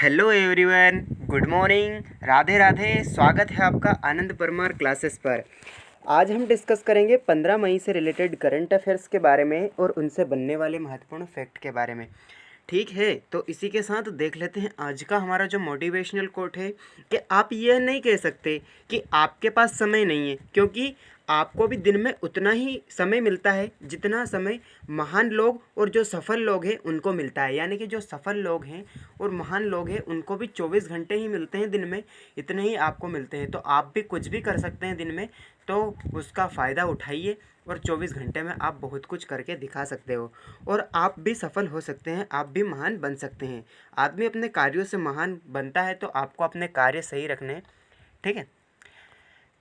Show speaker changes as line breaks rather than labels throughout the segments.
Hello everyone, good morning, Radhe Radhe. स्वागत है आपका आनंद परमार क्लासेस पर। आज हम डिस्कस करेंगे 15 मई से रिलेटेड करंट अफेयर्स के बारे में और उनसे बनने वाले महत्वपूर्ण फैक्ट के बारे में। ठीक है, तो इसी के साथ देख लेते हैं आज का हमारा जो मोटिवेशनल कोट है कि आप यह नहीं कह सकते कि आपके पास समय नहीं है, क्योंकि आपको भी दिन में उतना ही समय मिलता है जितना समय महान लोग और जो सफल लोग हैं उनको मिलता है। यानी कि जो सफल लोग हैं और महान लोग हैं उनको भी 24 घंटे ही मिलते हैं दिन में, इतने ही आपको मिलते हैं। तो आप भी कुछ भी कर सकते हैं दिन में, तो उसका फ़ायदा उठाइए और 24 घंटे में आप बहुत कुछ करके दिखा सकते हो और आप भी सफल हो सकते हैं, आप भी महान बन सकते हैं। आदमी अपने कार्यों से महान बनता है, तो आपको अपने कार्य सही रखने हैं। ठीक है,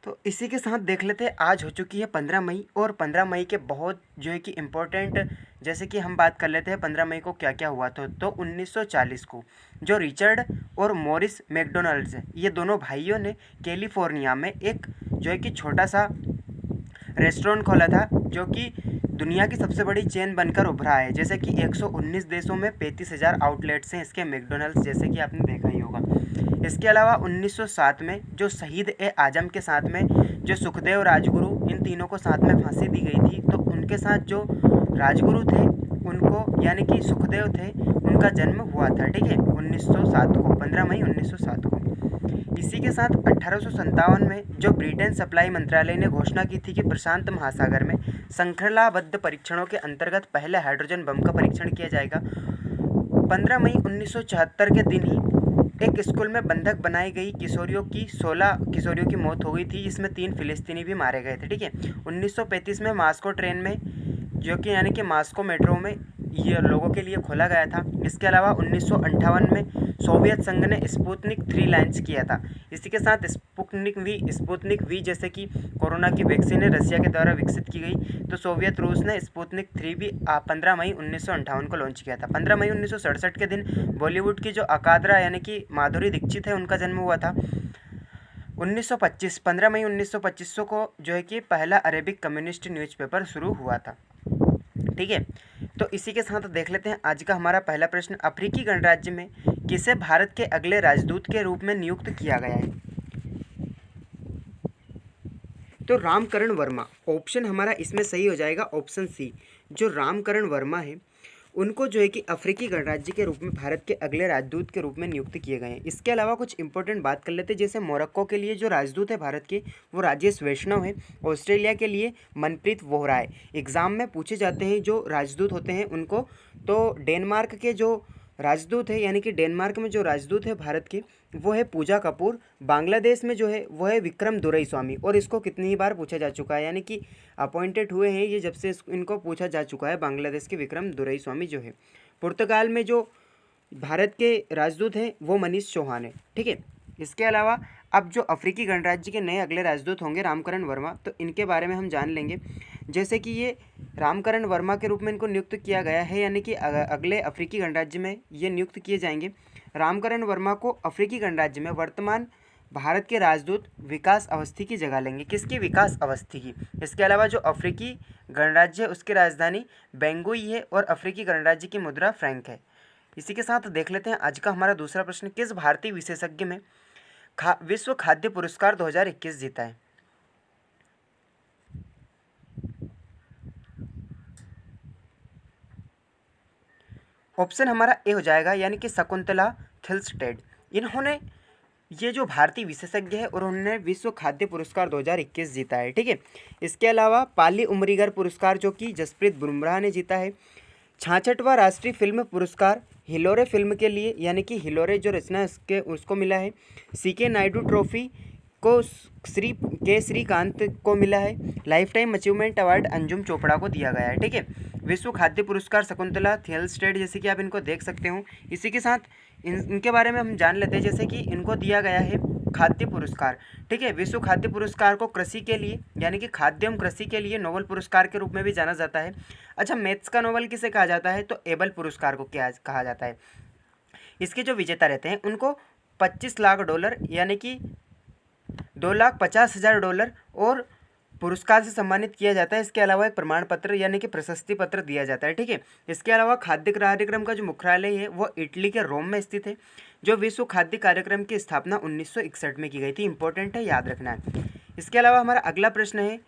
तो इसी के साथ देख लेते हैं आज हो चुकी है 15 मई और 15 मई के बहुत जो है कि इम्पोर्टेंट, जैसे कि हम बात कर लेते हैं 15 मई को क्या क्या हुआ। तो 1940 को जो रिचर्ड और मॉरिस मैकडोनल्ड्स है, ये दोनों भाइयों ने कैलिफोर्निया में एक जो है कि छोटा सा रेस्टोरेंट खोला था, जो कि दुनिया की सबसे बड़ी चेन बनकर उभरा है। जैसे कि 119 देशों में 35,000 आउटलेट्स हैं इसके मैकडोनल्ड्स, जैसे कि आपने देखा ही होगा। इसके अलावा 1907 में जो शहीद ए आजम के साथ में जो सुखदेव राजगुरु, इन तीनों को साथ में फांसी दी गई थी, तो उनके साथ जो राजगुरु थे उनको यानी कि सुखदेव थे, उनका जन्म हुआ था। ठीक है, 1907 को, 15 मई 1907 को। इसी के साथ 1857 में जो ब्रिटेन सप्लाई मंत्रालय ने घोषणा की थी कि प्रशांत महासागर में श्रृंखलाबद्ध परीक्षणों के अंतर्गत पहले हाइड्रोजन बम का परीक्षण किया जाएगा। 15 मई 1974 के दिन ही एक स्कूल में बंधक बनाई गई किशोरियों की 16 किशोरियों की मौत हो गई थी, जिसमें 3 फिलिस्तीनी भी मारे गए थे। ठीक है, 1935 में मास्को ट्रेन में, जो कि यानी कि मास्को मेट्रो में, ये लोगों के लिए खोला गया था। इसके अलावा 1958 में सोवियत संघ ने स्पुतनिक 3 लॉन्च किया था। इसी के साथ स्पुतनिक वी जैसे कि कोरोना की वैक्सीन है, रसिया के द्वारा विकसित की गई। तो सोवियत रूस ने स्पुतनिक 3 भी 15 मई 1958 को लॉन्च किया था। 15 मई 1967 के दिन बॉलीवुड की जो अकादरा यानी कि माधुरी दीक्षित है, उनका जन्म हुआ था। 1925 15 मई 1925 को जो है कि पहला अरेबिक कम्युनिस्ट न्यूज़पेपर शुरू हुआ था। ठीक है, तो इसी के साथ देख लेते हैं आज का हमारा पहला प्रश्न। अफ्रीकी गणराज्य में किसे भारत के अगले राजदूत के रूप में नियुक्त किया गया है? तो रामकरण वर्मा ऑप्शन हमारा इसमें सही हो जाएगा, ऑप्शन सी। जो रामकरण वर्मा है उनको जो है कि अफ्रीकी गणराज्य के रूप में भारत के अगले राजदूत के रूप में नियुक्त किए गए हैं। इसके अलावा कुछ इंपॉर्टेंट बात कर लेते हैं, जैसे मोरक्को के लिए जो राजदूत है भारत के, वो राजेश वैष्णव है। ऑस्ट्रेलिया के लिए मनप्रीत वोहरा है। एग्जाम में पूछे जाते हैं जो राजदूत होते हैं उनको। तो डेनमार्क के जो राजदूत है, यानी कि डेनमार्क में जो राजदूत है भारत के, वो है पूजा कपूर। बांग्लादेश में जो है वो है विक्रम दुरईस्वामी, और इसको कितनी ही बार पूछा जा चुका है, यानी कि अपॉइंटेड हुए हैं ये जब से इनको पूछा जा चुका है, बांग्लादेश के विक्रम दुरईस्वामी जो है। पुर्तगाल में जो भारत के राजदूत हैं वो मनीष चौहान है। ठीक है, इसके अलावा अब जो अफ्रीकी गणराज्य के नए अगले राजदूत होंगे रामकरण वर्मा, तो इनके बारे में हम जान लेंगे। जैसे कि ये रामकरण वर्मा के रूप में इनको नियुक्त किया गया है, यानी कि अगले अफ्रीकी गणराज्य में ये नियुक्त किए जाएंगे। रामकरण वर्मा को अफ्रीकी गणराज्य में वर्तमान भारत के राजदूत विकास अवस्थी की जगह लेंगे। किसकी? विकास अवस्थी की। इसके अलावा जो अफ्रीकी गणराज्य है उसकी राजधानी बेंगुई है और अफ्रीकी गणराज्य की मुद्रा फ्रैंक है। इसी के साथ देख लेते हैं आज का हमारा दूसरा प्रश्न। किस भारतीय विशेषज्ञ में विश्व खाद्य पुरस्कार 2021 जीता है? ऑप्शन हमारा ए हो जाएगा, यानी कि शकुंतला थिल्स्टेड। इन्होंने, ये जो भारतीय विशेषज्ञ है और उन्होंने विश्व खाद्य पुरस्कार 2021 जीता है। ठीक है, इसके अलावा पाली उमरीगर पुरस्कार जो कि जसप्रीत बुमराह ने जीता है। 66वां राष्ट्रीय फिल्म पुरस्कार हिलोरे फिल्म के लिए, यानी कि हिलोरे जो रचना उसके उसको मिला है। सीके नायडू ट्रॉफी को श्रीकांत को मिला है। Life time achievement award Anjum Chopra को दिया गया है। ठीक है, विश्व खाद्य पुरस्कार शकुंतला थिल्स्टेड, जैसे कि आप इनको देख सकते हो। इसी के साथ इनके बारे में हम जान लेते हैं, जैसे कि इनको दिया गया है खाद्य पुरस्कार। ठीक है, विश्व खाद्य पुरस्कार को कृषि के लिए, यानी कि खाद्य एवं कृषि के लिए नोबेल पुरस्कार के रूप में भी जाना जाता है। अच्छा, मैथ्स का नोबेल किसे कहा जाता है? तो एबल पुरस्कार को क्या कहा जाता है। इसके जो विजेता रहते हैं उनको $25 लाख, यानी कि $2,50,000 और पुरस्कार से सम्मानित किया जाता है। इसके अलावा एक प्रमाण पत्र यानी कि प्रशस्ति पत्र दिया जाता है, ठीक है। इसके अलावा खाद्य कार्यक्रम का जो मुख्यालय है वो इटली के रोम में स्थित है। जो विश्व खाद्य कार्यक्रम की स्थापना 1961 में की गई थी। इंपॉर्टेंट है, याद रखना है। इसके अलावा हमारा अगला प्रश्न है,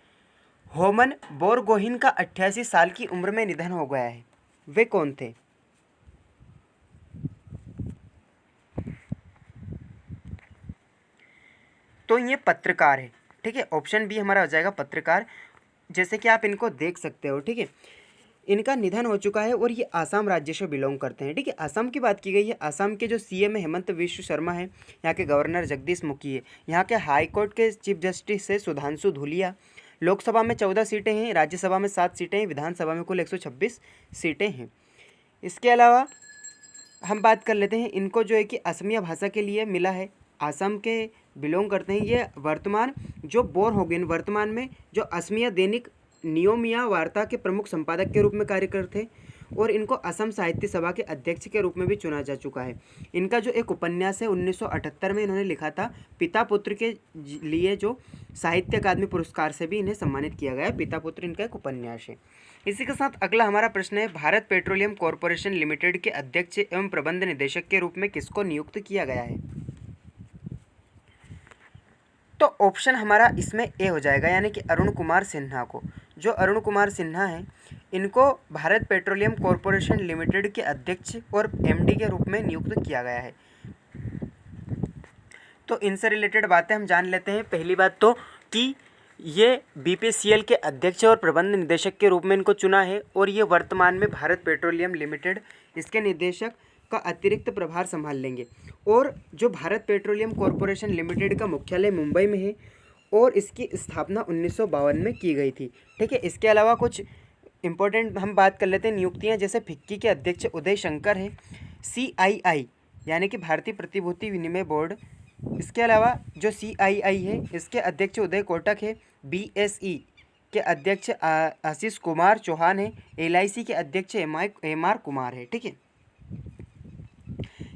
होमन बोरगोहिन का 88 साल की उम्र में निधन हो गया है, वे कौन थे? तो ये पत्रकार है, ठीक है। ऑप्शन बी हमारा हो जाएगा पत्रकार, जैसे कि आप इनको देख सकते हो, ठीक है। इनका निधन हो चुका है और ये आसाम राज्य से बिलोंग करते हैं, ठीक है। आसाम की बात की गई है। आसाम के जो सीएम है हेमंत विश्व शर्मा है, यहाँ के गवर्नर जगदीश मुखी है, यहाँ के हाई कोर्ट के चीफ जस्टिस है सुधांशु धूलिया। लोकसभा में 14 सीटें हैं, राज्यसभा में 7 सीटें हैं, विधानसभा में कुल 126 सीटें हैं। इसके अलावा हम बात कर लेते हैं, इनको जो है कि असमिया भाषा के लिए मिला है, आसाम के बिलोंग करते हैं। ये वर्तमान जो बोरगोहिन वर्तमान में जो असमिया दैनिक नियोमिया वार्ता के प्रमुख संपादक के रूप में कार्य करते हैं और इनको असम साहित्य सभा के अध्यक्ष के रूप में भी चुना जा चुका है। इनका जो एक उपन्यास है 1978 में इन्होंने लिखा था, पिता पुत्र के लिए जो साहित्य अकादमी पुरस्कार से भी इन्हें सम्मानित किया गया है। पिता पुत्र इनका एक उपन्यास है। इसी के साथ अगला हमारा प्रश्न है, भारत पेट्रोलियम कॉरपोरेशन लिमिटेड के अध्यक्ष एवं प्रबंध निदेशक के रूप में किसको नियुक्त किया गया है? तो ऑप्शन हमारा इसमें ए हो जाएगा, यानी कि अरुण कुमार सिन्हा को। जो अरुण कुमार सिन्हा हैं, इनको भारत पेट्रोलियम कॉरपोरेशन लिमिटेड के अध्यक्ष और एमडी के रूप में नियुक्त किया गया है। तो इनसे रिलेटेड बातें हम जान लेते हैं। पहली बात तो कि ये बीपीसीएल के अध्यक्ष और प्रबंध निदेशक के रूप में इनको चुना है और ये वर्तमान में भारत पेट्रोलियम लिमिटेड इसके निदेशक का अतिरिक्त प्रभार संभाल लेंगे। और जो भारत पेट्रोलियम कॉरपोरेशन लिमिटेड का मुख्यालय मुंबई में है और इसकी स्थापना 1952 में की गई थी, ठीक है। इसके अलावा कुछ इंपॉर्टेंट हम बात कर लेते हैं नियुक्तियां, जैसे फिक्की के अध्यक्ष उदय शंकर हैं, CII यानी कि भारतीय प्रतिभूति विनिमय बोर्ड, इसके अलावा जो CII है इसके अध्यक्ष उदय कोटक है, BSE के अध्यक्ष आशीष कुमार चौहान है, LIC के अध्यक्ष MR कुमार है, ठीक है।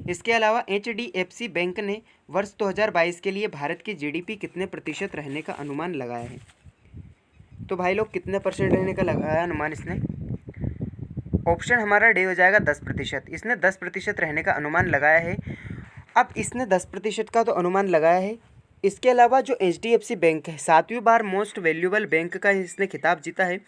इसके अलावा HDFC बैंक ने वर्ष 2022 के लिए भारत की GDP कितने प्रतिशत रहने का अनुमान लगाया है? तो भाई लोग कितने परसेंट रहने का लगाया अनुमान इसने? ऑप्शन हमारा डी हो जाएगा 10%। इसने 10% रहने का अनुमान लगाया है। अब इसने 10% का तो अनुमान लगाया है। इसके अलावा जो HDFC बैंक है 7वीं बार मोस्ट वैल्यूएबल बैंक का इसने खिताब जीता है।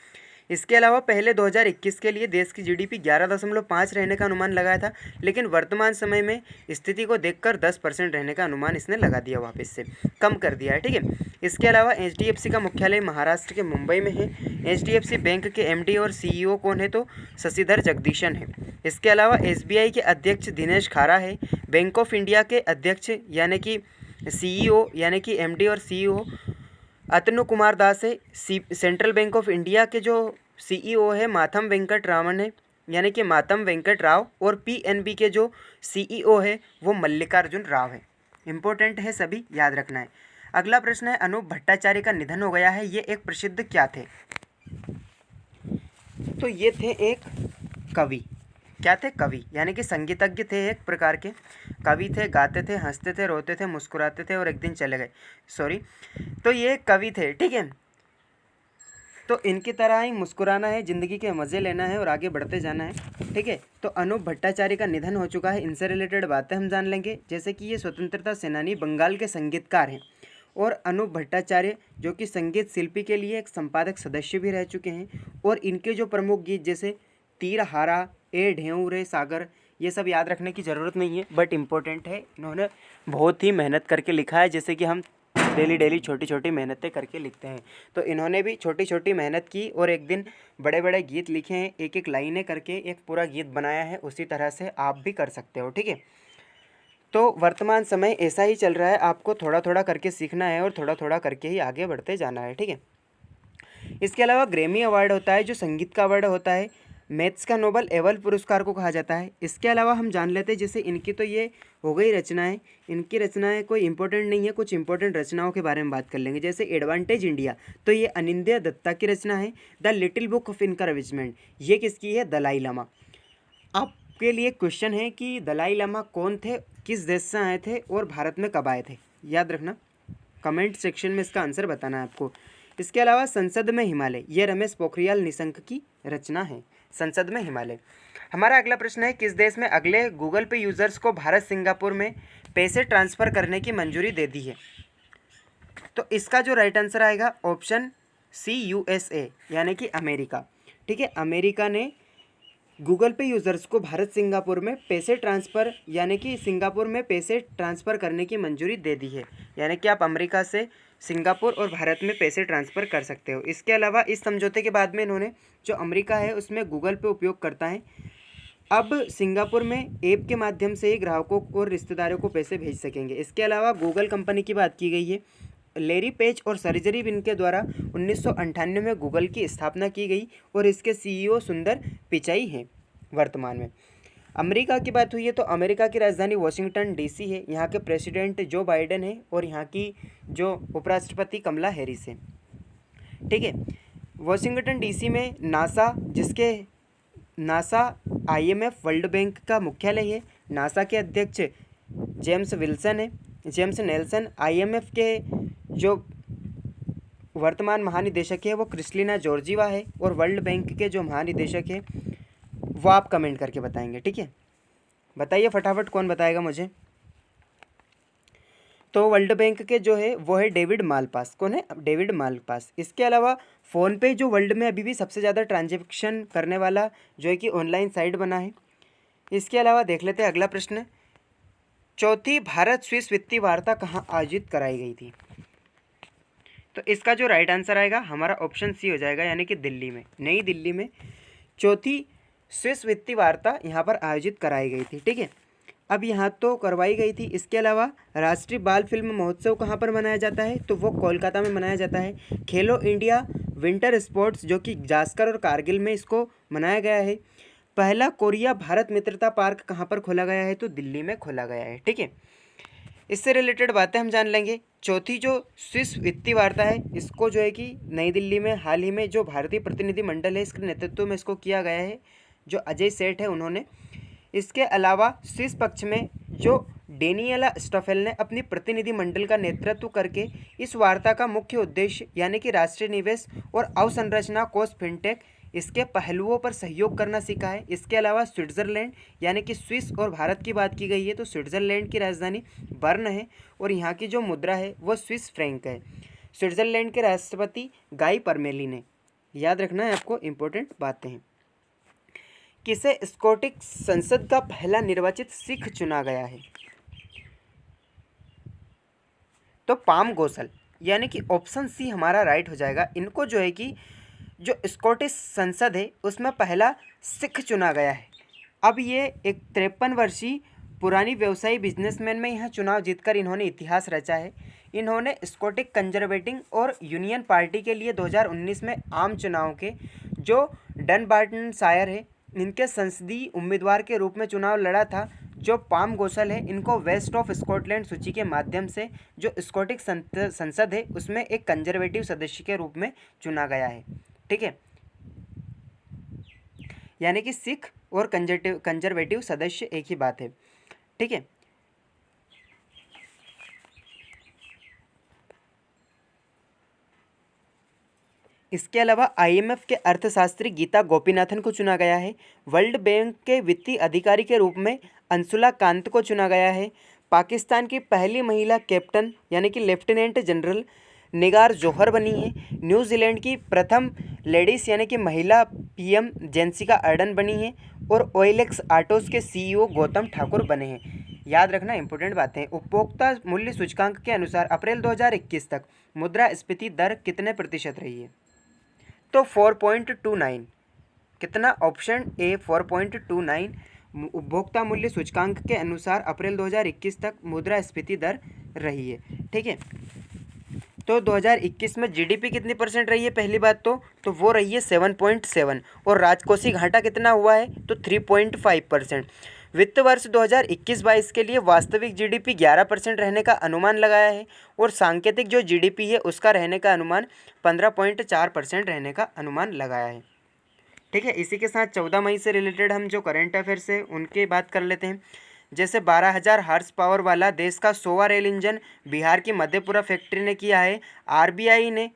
इसके अलावा पहले 2021 के लिए देश की GDP 11.5 रहने का अनुमान लगाया था, लेकिन वर्तमान समय में स्थिति को देखकर 10% रहने का अनुमान इसने लगा दिया, वापस से कम कर दिया है, ठीक है। इसके अलावा HDFC का मुख्यालय महाराष्ट्र के मुंबई में है। HDFC बैंक के MD और CEO कौन है? तो शशिधर जगदीशन है। इसके अलावा SBI के अध्यक्ष दिनेश खारा है। बैंक ऑफ इंडिया के अध्यक्ष यानी कि CEO यानी कि MD और CEO अतनु कुमार दास है। सेंट्रल बैंक ऑफ इंडिया के जो CEO है माथम वेंकट रामन है, यानी कि मातम वेंकट राव। और PNB के जो CEO है वो मल्लिकार्जुन राव है। इंपॉर्टेंट है, सभी याद रखना है। अगला प्रश्न है, अनूप भट्टाचार्य का निधन हो गया है, ये एक प्रसिद्ध क्या थे? तो ये थे एक कवि। क्या थे? कवि, यानी कि संगीतज्ञ थे, एक प्रकार के कवि थे, गाते थे, हंसते थे, रोते थे, मुस्कुराते थे और एक दिन चले गए। सॉरी, तो ये कवि थे, ठीक है। तो इनकी तरह ही मुस्कुराना है, ज़िंदगी के मज़े लेना है और आगे बढ़ते जाना है, ठीक है। तो अनूप भट्टाचार्य का निधन हो चुका है। इनसे रिलेटेड बातें हम जान लेंगे, जैसे कि ये स्वतंत्रता सेनानी बंगाल के संगीतकार हैं और अनूप भट्टाचार्य जो कि संगीत शिल्पी के लिए एक संपादक सदस्य भी रह चुके हैं। और इनके जो प्रमुख गीत जैसे तीर हारा, ए ढेऊ रे सागर, ये सब याद रखने की ज़रूरत नहीं है, बट इम्पोर्टेंट है। इन्होंने बहुत ही मेहनत करके लिखा है, जैसे कि हम डेली छोटी छोटी मेहनतें करके लिखते हैं, तो इन्होंने भी छोटी छोटी मेहनत की और एक दिन बड़े बड़े गीत लिखे हैं, एक एक लाइनें करके एक पूरा गीत बनाया है। उसी तरह से आप भी कर सकते हो, ठीक है। तो वर्तमान समय ऐसा ही चल रहा है, आपको थोड़ा थोड़ा करके सीखना है और थोड़ा थोड़ा करके ही आगे बढ़ते जाना है, ठीक है। इसके अलावा ग्रैमी अवार्ड होता है जो संगीत का अवार्ड होता है, मैथ्स का नोबल एवल पुरस्कार को कहा जाता है। इसके अलावा हम जान लेते हैं, जैसे इनकी तो ये हो गई रचनाएं, इनकी रचनाएं कोई इंपॉर्टेंट नहीं है, कुछ इंपॉर्टेंट रचनाओं के बारे में बात कर लेंगे। जैसे एडवांटेज इंडिया, तो ये अनिंद्य दत्ता की रचना है। The little book of encouragement, ये किसकी है? दलाई लामा। आपके लिए क्वेश्चन है कि दलाई लामा कौन थे, किस देश से आए थे और भारत में कब आए थे? याद रखना, कमेंट सेक्शन में इसका आंसर बताना है आपको। इसके अलावा संसद में हिमालय, ये रमेश पोखरियाल निशंक की रचना है, संसद में हिमालय। हमारा अगला प्रश्न है, किस देश में अगले गूगल पे यूजर्स को भारत सिंगापुर में पैसे ट्रांसफ़र करने की मंजूरी दे दी है? तो इसका जो राइट आंसर आएगा ऑप्शन सी, यूएसए, यानी कि अमेरिका। ठीक है, अमेरिका ने गूगल पे यूज़र्स को भारत सिंगापुर में पैसे ट्रांसफ़र यानी कि सिंगापुर में पैसे ट्रांसफ़र करने की मंजूरी दे दी है, यानी कि आप अमेरिका से सिंगापुर और भारत में पैसे ट्रांसफ़र कर सकते हो। इसके अलावा इस समझौते के बाद में इन्होंने, जो अमेरिका है उसमें गूगल पे उपयोग करता है, अब सिंगापुर में ऐप के माध्यम से ही ग्राहकों और रिश्तेदारों को पैसे भेज सकेंगे। इसके अलावा गूगल कंपनी की बात की गई है, लैरी पेज और सर्जरी बिन के द्वारा 1998 में गूगल की स्थापना की गई और इसके सीईओ सुंदर पिचाई हैं वर्तमान में। अमेरिका की बात हुई है तो अमेरिका की राजधानी वाशिंगटन डीसी है, यहाँ के प्रेसिडेंट जो बाइडेन है और यहाँ की जो उपराष्ट्रपति कमला हैरिस है। ठीक है, वाशिंगटन डीसी में नासा आईएमएफ वर्ल्ड बैंक का मुख्यालय है। नासा के अध्यक्ष जेम्स नेल्सन। आईएमएफ के जो वर्तमान महानिदेशक है वो क्रिस्टलिना जॉर्जीवा है और वर्ल्ड बैंक के जो महानिदेशक है वो आप कमेंट करके बताएंगे। ठीक है, बताइए फटाफट, कौन बताएगा मुझे? तो वर्ल्ड बैंक के जो है वो है डेविड मालपास। कौन है? David Malpass. इसके अलावा फ़ोनपे जो वर्ल्ड में अभी भी सबसे ज़्यादा ट्रांजेक्शन करने वाला जो है कि ऑनलाइन साइट बना है। इसके अलावा देख लेते हैं अगला प्रश्न, चौथी भारत स्विस वित्तीय वार्ता कहाँ आयोजित कराई गई थी? तो इसका जो राइट आंसर आएगा हमारा ऑप्शन सी हो जाएगा, यानी कि दिल्ली में, नई दिल्ली में चौथी स्विस वित्तीय वार्ता यहाँ पर आयोजित कराई गई थी। ठीक है, अब यहाँ तो करवाई गई थी। इसके अलावा राष्ट्रीय बाल फिल्म महोत्सव कहाँ पर मनाया जाता है? तो वो कोलकाता में मनाया जाता है। खेलो इंडिया विंटर स्पोर्ट्स जो कि जास्कर और कारगिल में इसको मनाया गया है। पहला कोरिया भारत मित्रता पार्क कहाँ पर खोला गया है? तो दिल्ली में खोला गया है। ठीक है, इससे रिलेटेड बातें हम जान लेंगे। चौथी जो स्विस वित्तीय वार्ता है इसको जो है कि नई दिल्ली में हाल ही में जो भारतीय प्रतिनिधि मंडल है इसके नेतृत्व में इसको किया गया है, जो अजय सेठ है उन्होंने। इसके अलावा स्विस पक्ष में जो डेनियला स्टफेल ने अपनी प्रतिनिधि मंडल का नेतृत्व करके इस वार्ता का मुख्य उद्देश्य यानी कि राष्ट्रीय निवेश और अवसंरचना कोष फिनटेक इसके पहलुओं पर सहयोग करना सीखा है। इसके अलावा स्विट्ज़रलैंड यानी कि स्विस और भारत की बात की गई है तो स्विट्ज़रलैंड की राजधानी बर्न है और यहाँ की जो मुद्रा है वो स्विस फ्रैंक है। स्विट्ज़रलैंड के राष्ट्रपति गाई परमेलिन ने, याद रखना है आपको, इंपॉर्टेंट बातें हैं। किसे स्कॉटिश संसद का पहला निर्वाचित सिख चुना गया है? तो पाम गोसल, यानी कि ऑप्शन सी हमारा राइट हो जाएगा। इनको जो है कि जो स्कॉटिश संसद है उसमें पहला सिख चुना गया है। अब ये एक 53 वर्षीय पुरानी व्यवसायी बिजनेसमैन में यहाँ चुनाव जीतकर इन्होंने इतिहास रचा है। इन्होंने स्कॉटिश कंजर्वेटिव और यूनियन पार्टी के लिए 2019 में आम चुनाव के जो डनबार्टनशायर है इनके संसदीय उम्मीदवार के रूप में चुनाव लड़ा था। जो पाम गोसल है इनको वेस्ट ऑफ स्कॉटलैंड सूची के माध्यम से जो स्कॉटिश संसद है उसमें एक कंजर्वेटिव सदस्य के रूप में चुना गया है। ठीक है, यानी कि सिख और कंजर्वेटिव सदस्य एक ही बात है। ठीक है, इसके अलावा आईएमएफ के अर्थशास्त्री गीता गोपीनाथन को चुना गया है। वर्ल्ड बैंक के वित्तीय अधिकारी के रूप में अंशुला कांत को चुना गया है। पाकिस्तान की पहली महिला कैप्टन यानी कि लेफ्टिनेंट जनरल निगार जौहर बनी है। न्यूजीलैंड की प्रथम लेडीज यानी कि महिला पीएम जेसिका अर्डन बनी है और ओएलएक्स ऑटोज के सीईओ गौतम ठाकुर बने हैं। याद रखना इंपॉर्टेंट बातें। उपभोक्ता मूल्य सूचकांक के अनुसार अप्रैल 2021 तक मुद्रास्फीति दर कितने प्रतिशत रही है? तो 4.29। कितना? ऑप्शन ए 4.29 उपभोक्ता मूल्य सूचकांक के अनुसार अप्रैल 2021 तक मुद्रास्फीति दर रही है। ठीक है, तो 2021 में जीडीपी कितनी परसेंट रही है? पहली बात तो वो रही है 7.7 और राजकोषीय घाटा कितना हुआ है? तो 3.5%। वित्त वर्ष 2021-22 के लिए वास्तविक जीडीपी 11% रहने का अनुमान लगाया है और सांकेतिक जो जीडीपी है उसका रहने का अनुमान 15.4% रहने का अनुमान लगाया है। ठीक है, इसी के साथ 14 मई से रिलेटेड हम जो करंट अफेयर्स है उनकी बात कर लेते हैं। जैसे 12,000 हार्स पावर वाला देश का 100वां रेल इंजन बिहार की मधेपुरा फैक्ट्री ने किया है। आरबीआई ने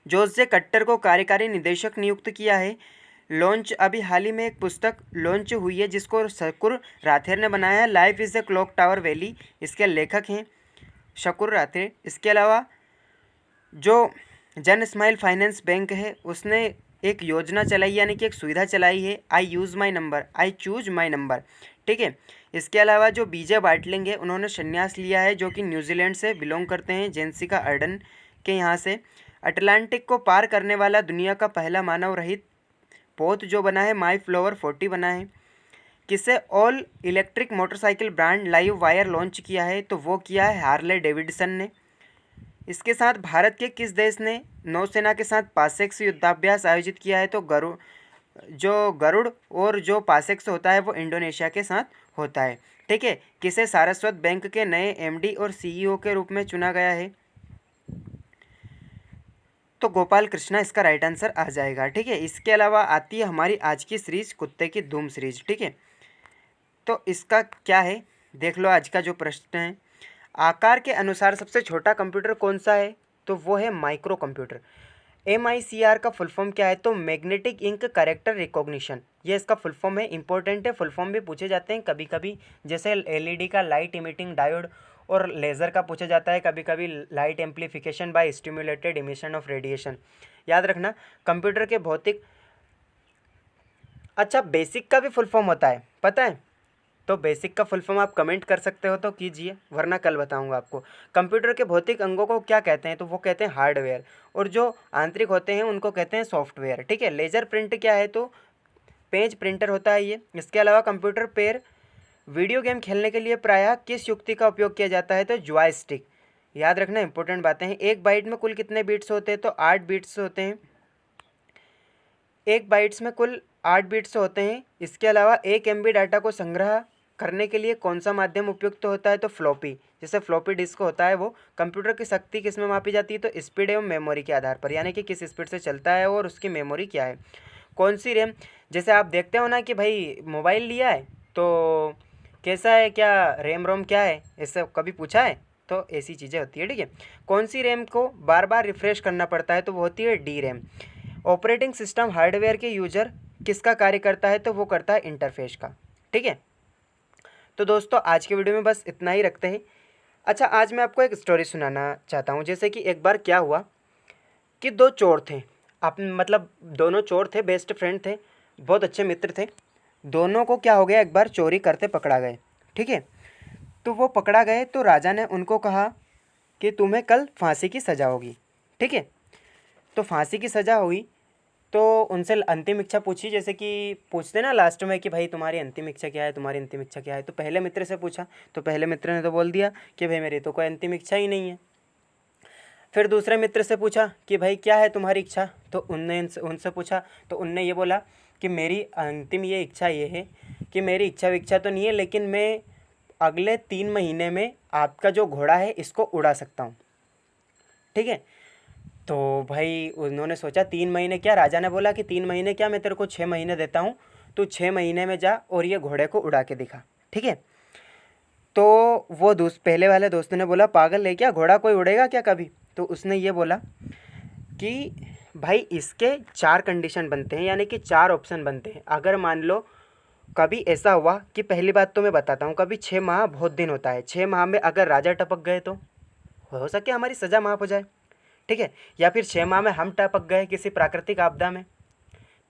जोसे कट्टर को कार्यकारी निदेशक नियुक्त किया है। लॉन्च अभी हाल ही में एक पुस्तक लॉन्च हुई है जिसको शकुर राठेर ने बनाया है, life is the clock tower valley. इसके लेखक हैं शकुर राठेर। इसके अलावा जो जन स्माइल फाइनेंस बैंक है उसने एक योजना चलाई यानी कि एक सुविधा चलाई है, आई चूज माई नंबर। ठीक है। इसके अलावा जो बीजे बाटलिंग है उन्होंने संन्यास लिया है, जो कि न्यूजीलैंड से बिलोंग करते हैं, जेंसिका अर्डन के यहाँ से। अटलांटिक को पार करने वाला दुनिया का पहला मानव रहित पोत जो बना है माई फ्लोवर 40 बना है। किसे all electric motorcycle brand live wire launch किया है, तो वो किया है हार्ले डेविडसन ने। इसके साथ भारत के किस देश ने नौसेना के साथ पासेक्स युद्धाभ्यास आयोजित किया है, तो गरुड़ और जो पासेक्स होता है वो इंडोनेशिया के साथ होता है। ठीक है। किसे सारस्वत बैंक के नए एमडी और सीईओ के रूप में चुना गया है, तो गोपाल कृष्णा इसका राइट आंसर आ जाएगा। ठीक है। इसके अलावा आती है हमारी आज की सीरीज कुत्ते की धूम सीरीज। ठीक है। तो इसका क्या है देख लो, आज का जो प्रश्न है, आकार के अनुसार सबसे छोटा कंप्यूटर कौन सा है, तो वो है माइक्रो कंप्यूटर। MICR का फुल फॉर्म क्या है, तो मैग्नेटिक इंक कैरेक्टर रिकॉग्निशन, ये इसका फुल फॉर्म है। इंपॉर्टेंट है, फुल फॉर्म भी पूछे जाते हैं कभी कभी, जैसे LED का लाइट इमिटिंग डायोड, और लेज़र का पूछा जाता है कभी कभी, light amplification by stimulated emission of radiation. याद रखना कंप्यूटर के भौतिक। अच्छा, बेसिक का भी फुल फॉर्म होता है, पता है? तो बेसिक का फुल फॉर्म आप कमेंट कर सकते हो तो कीजिए, वरना कल बताऊंगा आपको। कंप्यूटर के भौतिक अंगों को क्या कहते हैं, तो वो कहते हैं हार्डवेयर, और जो आंतरिक होते हैं उनको कहते हैं सॉफ्टवेयर। ठीक है। लेजर प्रिंट क्या है, तो पेज प्रिंटर होता है ये। इसके अलावा कंप्यूटर पर वीडियो गेम खेलने के लिए प्रायः किस युक्ति का उपयोग किया जाता है, तो जॉयस्टिक। याद रखना इंपॉर्टेंट बातें हैं। एक बाइट में कुल कितने बीट्स होते हैं, तो 8 बीट्स होते हैं। एक बाइट्स में कुल 8 बीट्स होते हैं। इसके अलावा 1 MB डाटा को संग्रह करने के लिए कौन सा माध्यम उपयुक्त होता है, तो फ्लॉपी। जैसे फ्लॉपी डिस्क होता है वो। कंप्यूटर की शक्ति किस में मापी जाती है, तो स्पीड एवं मेमोरी के आधार पर, यानी कि किस स्पीड से चलता है और उसकी मेमोरी क्या है। कौन सी रैम, जैसे आप देखते हो ना कि भाई मोबाइल लिया है तो कैसा है, क्या रैम रोम क्या है, ऐसा कभी पूछा है, तो ऐसी चीज़ें होती है। ठीक है। कौन सी रैम को बार बार रिफ्रेश करना पड़ता है, तो वो होती है DRAM। ऑपरेटिंग सिस्टम हार्डवेयर के यूजर किसका कार्य करता है, तो वो करता है इंटरफेस का। ठीक है। तो दोस्तों आज के वीडियो में बस इतना ही रखते हैं। अच्छा, आज मैं आपको एक स्टोरी सुनाना चाहता हूँ। जैसे कि एक बार क्या हुआ कि 2 चोर थे, आप मतलब दोनों चोर थे, बेस्ट फ्रेंड थे, बहुत अच्छे मित्र थे। दोनों को क्या हो गया, एक बार चोरी करते पकड़ा गए। ठीक है। तो वो पकड़ा गए तो राजा ने उनको कहा कि तुम्हें कल फांसी की सज़ा होगी। ठीक है। तो फांसी की सज़ा हुई तो उनसे अंतिम इच्छा पूछी, जैसे कि पूछते ना लास्ट में कि भाई तुम्हारी अंतिम इच्छा क्या है, तुम्हारी अंतिम इच्छा क्या है। तो पहले मित्र से पूछा, तो पहले मित्र ने तो बोल दिया कि भाई मेरी तो कोई अंतिम इच्छा ही नहीं है। फिर दूसरे मित्र से पूछा कि भाई क्या है तुम्हारी इच्छा, तो उनसे पूछा, तो उनने ये बोला कि मेरी अंतिम ये इच्छा ये है कि मेरी इच्छा तो नहीं है, लेकिन मैं अगले 3 महीने में आपका जो घोड़ा है इसको उड़ा सकता हूँ। ठीक है। तो भाई उन्होंने सोचा 3 महीने क्या, राजा ने बोला कि 3 महीने क्या, मैं तेरे को 6 महीने देता हूँ, तो 6 महीने में जा और ये घोड़े को उड़ा के दिखा। ठीक है। तो वो पहले वाले दोस्त ने बोला पागल है क्या, घोड़ा कोई उड़ेगा क्या कभी। तो उसने ये बोला कि भाई इसके 4 कंडीशन बनते हैं, यानी कि 4 ऑप्शन बनते हैं। अगर मान लो कभी ऐसा हुआ कि, पहली बात तो मैं बताता हूँ, कभी 6 माह बहुत दिन होता है, 6 माह में अगर राजा टपक गए तो हो सके हमारी सज़ा माफ़ हो जाए। ठीक है। या फिर 6 माह में हम टपक गए किसी प्राकृतिक आपदा में,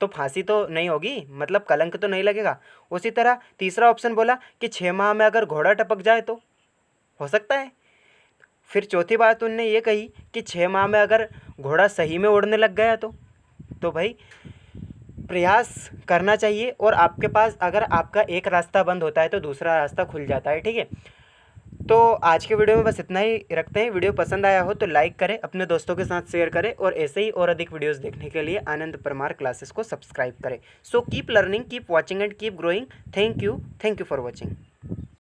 तो फांसी तो नहीं होगी, मतलब कलंक तो नहीं लगेगा। उसी तरह तीसरा ऑप्शन बोला कि 6 माह में अगर घोड़ा टपक जाए तो हो सकता है। फिर चौथी बात उनने ये कही कि 6 माह में अगर घोड़ा सही में उड़ने लग गया तो भाई प्रयास करना चाहिए, और आपके पास अगर आपका एक रास्ता बंद होता है तो दूसरा रास्ता खुल जाता है। ठीक है। तो आज के वीडियो में बस इतना ही रखते हैं। वीडियो पसंद आया हो तो लाइक करें, अपने दोस्तों के साथ शेयर करें, और ऐसे ही और अधिक वीडियोस देखने के लिए आनंद परमार क्लासेस को सब्सक्राइब करें। So keep learning, keep watching and keep growing. Thank you for watching.